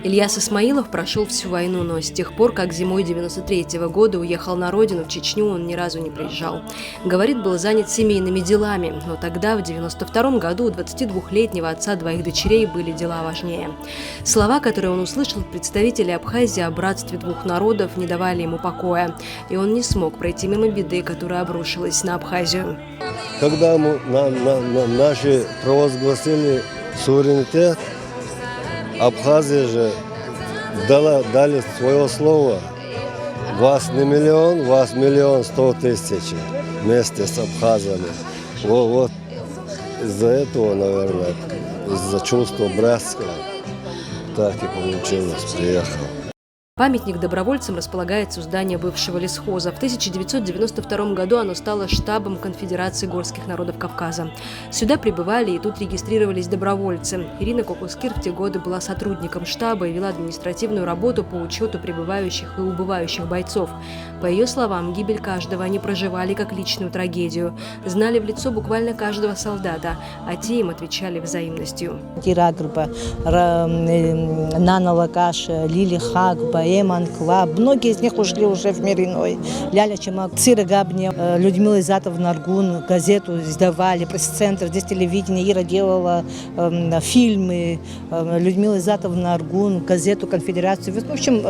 Ильяс Исмаилов прошел всю войну, но с тех пор, как зимой 93-го года уехал на родину, в Чечню, он ни разу не приезжал. Говорит, был занят семейными делами, но тогда, в 92-м году, у 22-летнего отца двоих дочерей были дела важнее. Слова, которые он услышал от представителей Абхазии о братстве двух народов, не давали ему покоя, и он не смог пройти мимо беды, которая обрушилась на Абхазию. Когда наши провозгласили суверенитет, Абхазия же дали свое слово. Вас не миллион, вас 1 100 000 вместе с абхазами. Вот из-за этого, наверное, из-за чувства братского так и получилось, приехал. Памятник добровольцам располагается у здания бывшего лесхоза. В 1992 году оно стало штабом Конфедерации горских народов Кавказа. Сюда прибывали и тут регистрировались добровольцы. Ирина Кокускир в те годы была сотрудником штаба и вела административную работу по учету прибывающих и убывающих бойцов. По ее словам, гибель каждого они проживали как личную трагедию. Знали в лицо буквально каждого солдата, а те им отвечали взаимностью. Эман, Клаб. Многие из них ушли уже в мир иной. Ляля Чемак, Цира Габне, Людмила Изатов, Наргун, газету издавали, пресс-центр, здесь телевидение. Ира делала фильмы, Людмила Изатов, Наргун, газету Конфедерацию. В общем,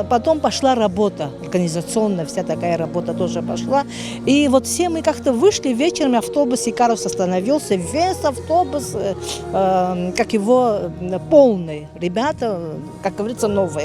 потом пошла работа организационная, вся такая работа тоже пошла. И вот все мы как-то вышли вечером, автобус Икарус остановился, весь автобус, как его, полный. Ребята, как говорится, новые.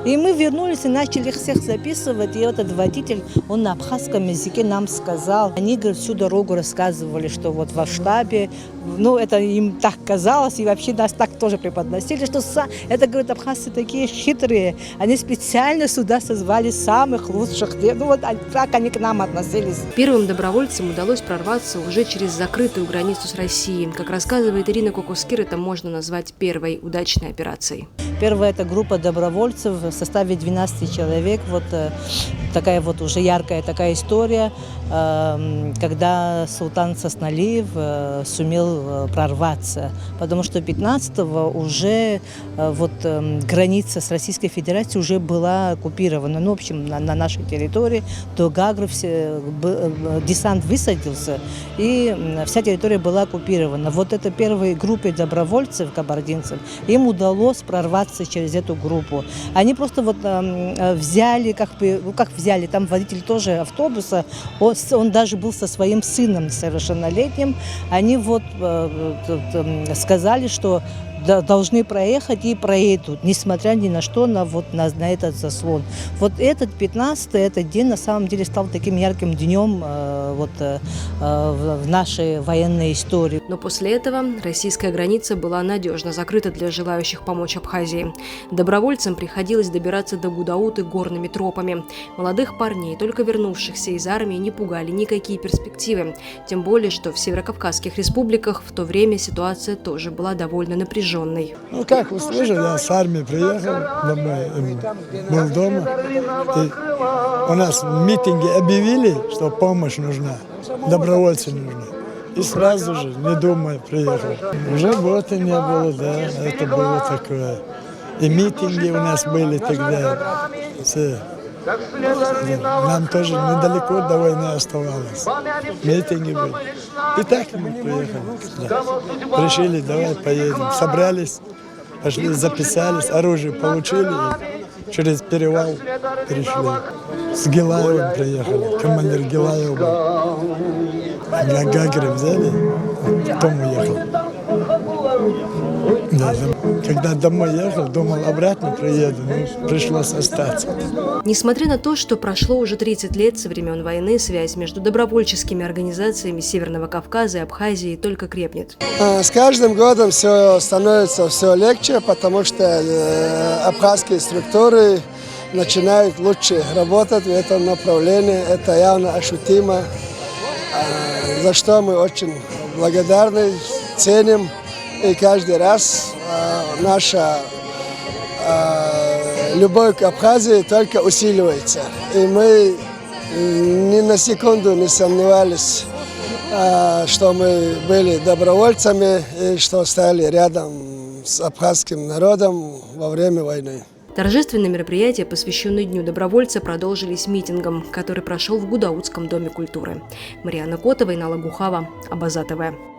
И мы вернулись и начали их всех записывать. И этот водитель, он на абхазском языке нам сказал. Они, говорит, всю дорогу рассказывали, что вот во штабе, ну, это им так казалось, и вообще нас так тоже преподносили, что это, говорит, абхазцы такие хитрые. Они специально сюда созвали самых лучших. Ну, вот так они к нам относились. Первым добровольцам удалось прорваться уже через закрытую границу с Россией. Как рассказывает Ирина Кокускир, это можно назвать первой удачной операцией. Первая это группа добровольцев в составе 12 человек. Вот такая вот уже яркая такая история, когда Султан Сасналиев сумел прорваться, потому что 15-го уже вот граница с Российской Федерацией уже была оккупирована. Ну, в общем, на нашей территории до Гагры десант высадился, и вся территория была оккупирована. Вот это первой группе добровольцев, кабардинцев, им удалось прорваться через эту группу. Они просто вот взяли, как взяли, там водитель тоже автобуса, он даже был со своим сыном совершеннолетним. Они вот сказали, что должны проехать и проедут, несмотря ни на что, на этот заслон. Вот этот 15-й, этот день на самом деле стал таким ярким днем в нашей военной истории. Но после этого российская граница была надежно закрыта для желающих помочь Абхазии. Добровольцам приходилось добираться до Гудауты горными тропами. Молодых парней, только вернувшихся из армии, не пугали никакие перспективы. Тем более, что в северокавказских республиках в то время ситуация тоже была довольно напряженной. Ну, как услышал, я с армии приехал домой, был дома. И у нас в митинге объявили, что помощь нужна, добровольцы нужны. И сразу же, не думая, приехал. Уже года не было, да, это было такое. И митинги у нас были тогда. Все. Да. Нам тоже недалеко до войны оставалось. Митинги были. И так мы приехали. Да. Решили, давай поедем. Собрались, пошли, записались, оружие получили. Через перевал перешли. С Гилаевым приехали. Командир Гилаев был. Гагры взяли, потом уехал. Да, когда домой ехал, думал, обратно приеду, но пришлось остаться. Несмотря на то, что прошло уже 30 лет со времен войны, связь между добровольческими организациями Северного Кавказа и Абхазии только крепнет. С каждым годом все становится все легче, потому что абхазские структуры начинают лучше работать в этом направлении. Это явно ощутимо, за что мы очень благодарны, ценим. И каждый раз наша любовь к Абхазии только усиливается. И мы ни на секунду не сомневались, что мы были добровольцами и что стали рядом с абхазским народом во время войны. Торжественные мероприятия, посвященные Дню добровольца, продолжились митингом, который прошел в Гудаутском доме культуры. Марьяна Котова, Инна Лагухава, Абаза ТВ.